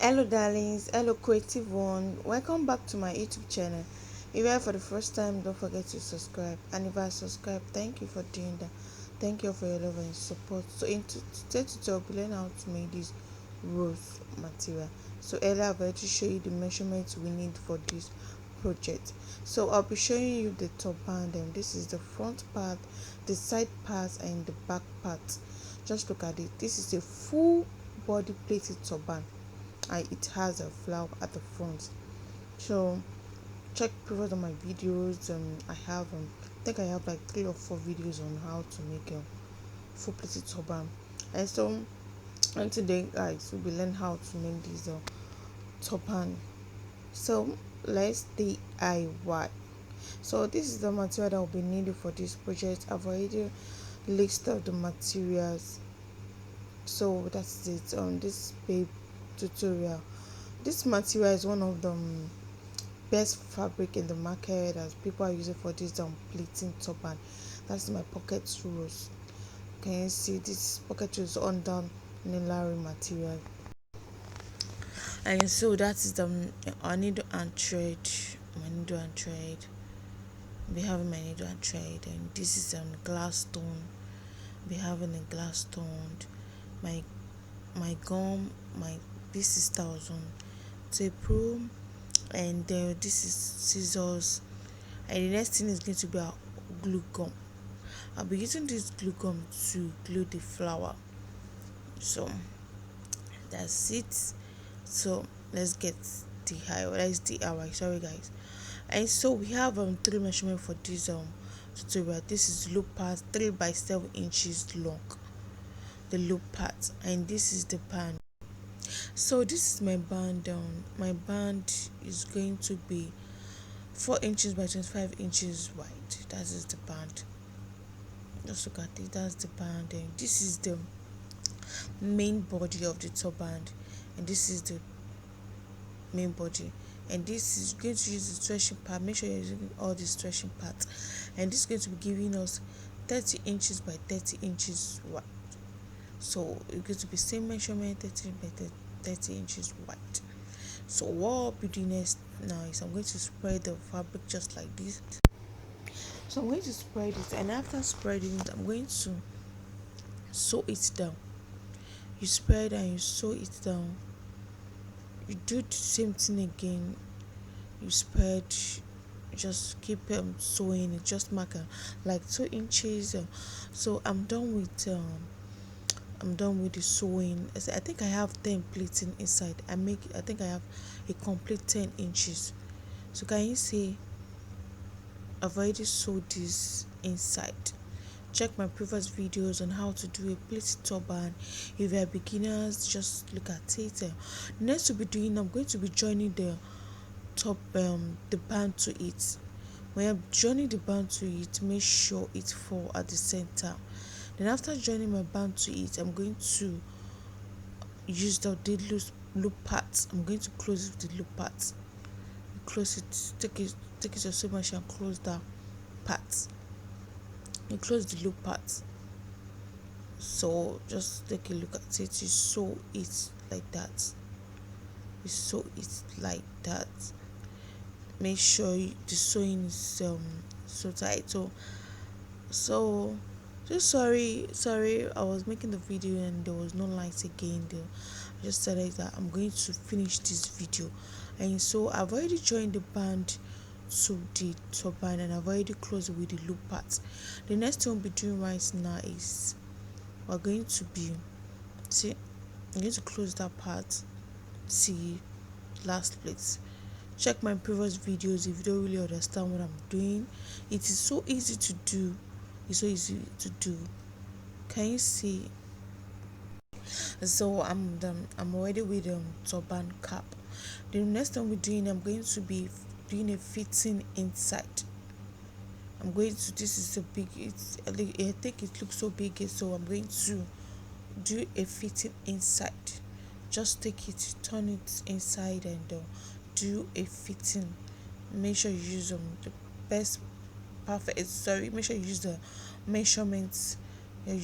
Hello darlings, hello creative one. Welcome back to my YouTube channel. If you're here for the first time, don't forget to subscribe. And if I subscribe, thank you for doing that. Thank you for your love and support. So in today's tutorial, we'll learn how to make this rose material. So earlier I've already shown you the measurements we need for this project. So I'll be showing you the top band, and this is the front part, the side parts, and the back part. Just look at it. This is a full body plated turban, and it has a flower at the front. So check previous on my videos. I think I have like 3 or 4 videos on how to make a full plated turban. And today guys we'll be learning how to make this turban. So let's DIY. So this is the material that will be needed for this project. I've already listed the materials, so that's it on this babe tutorial. This material is one of the best fabric in the market, as people are using for this pleating turban. That's my pocket rose. Can you see this pocket rose under Nilari material? And so that is the needle and thread. My needle and thread. We have my needle and thread, and this is glass stone. We have a glass stone. My gum, my this is 1,000 tape rule, and this is scissors, and the next thing is going to be our glue gum. I'll be using this glue gum to glue the flower. So that's it. So let's get DIY. Sorry guys. And so we have 3 measurement for this tutorial. This is loop part, 3 by 7 inches long, the loop part, and this is the band. So this is my band. My band is going to be 4 inches by 25 inches wide. That is the band. Just look at it. That's the band, and this is the main body of the turban, and this is the main body, and this is going to use the stretching part. Make sure you're using all the stretching parts, and this is going to be giving us 30 inches by 30 inches wide. So it's going to be same measurement, 30 by 30 inches wide. So what I'll be doing next now is I'm going to spread the fabric just like this. So I'm going to spread it, and after spreading it, I'm going to sew it down. You spread and you sew it down. You do the same thing again. You spread, just keep sewing it. Just mark like 2 inches. So I'm done with the sewing. I think I have 10 pleating inside. I think I have a complete 10 inches. So can you see I've already sewed this inside. Check my previous videos on how to do a pleated turban. If you are beginners, just look at it. Next to be doing, I'm going to be joining the band to it. When I'm joining the band to it, make sure it fall at the center. Then after joining my band to it, I'm going to use the loop part. I'm going to close it with the loop part. Close it, take it to so much and close that part. You close the loop part. So just take a look at it. You sew it like that. You sew it like that. Make sure the sewing is so tight. So just sorry, I was making the video and there was no light again there. I just said that I'm going to finish this video, and so I've already joined the band to the turban, and I've already closed it with the loop part. The next thing we'll be doing right now is we're going to be I'm going to close that part. See last place. Check my previous videos if you don't really understand what I'm doing. It is so easy to do. It's so easy to do. Can you see? So I'm already with turban cap. The next time we're doing, I'm going to be doing a fitting inside. This is a big, I think it looks so big, so I'm going to do a fitting inside. Just take it, turn it inside, and do a fitting. Make sure you use the best perfect, sorry, make sure you use the measurements. Make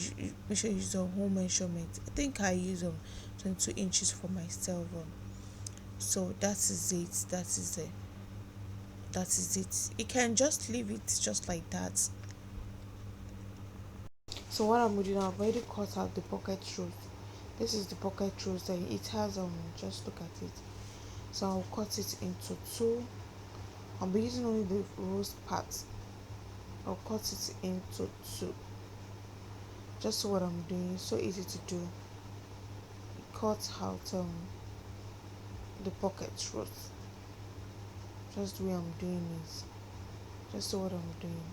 sure you use the whole measurement. I think I use 22 inches for myself. So that is it. That is it. You can just leave it just like that. So what I'm doing, I've already cut out the pocket rose. This is the pocket rose, and it has just look at it. So I'll cut it into two. I'll be using only the rose part. I'll cut it into two. Just what I'm doing, so easy to do. Cut out the pocket rose. Just the way I'm doing it. Just what I'm doing.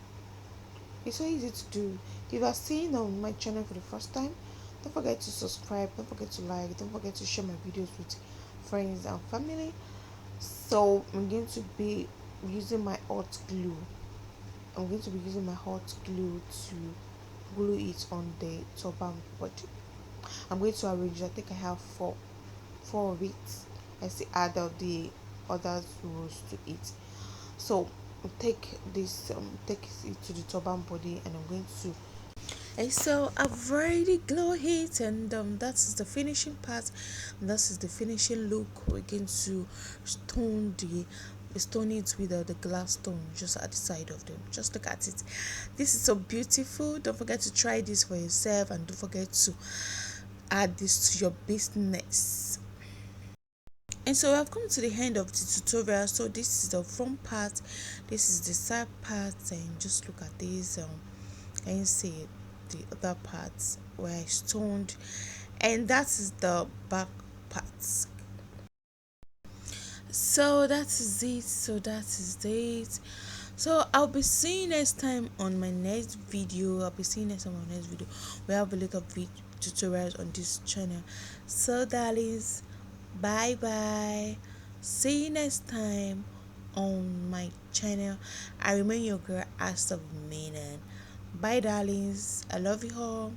It's so easy to do. If you are seeing on my channel for the first time, don't forget to subscribe, don't forget to like, don't forget to share my videos with friends and family. So I'm going to be using my hot glue. I'm going to be using my hot glue to glue it on the turban body. I'm going to arrange, I think I have four of it. I still add out the other rows to it. So take this take it to the turban body, and I'm going to. And so I've already glue it, and that's the finishing part. This is the finishing look. We're going to stone it with the glass stone just at the side of them. Just look at it. This is so beautiful. Don't forget to try this for yourself, and don't forget to add this to your business. And so I've come to the end of the tutorial. So this is the front part, this is the side part, and just look at this. Can you see the other parts where I stoned, and that is the back parts. So that is it. So I'll be seeing next time on my next video. We have a lot of tutorials on this channel. So darlings, bye bye. See you next time on my channel. I remain your girl Asta Menon. Bye darlings. I love you all.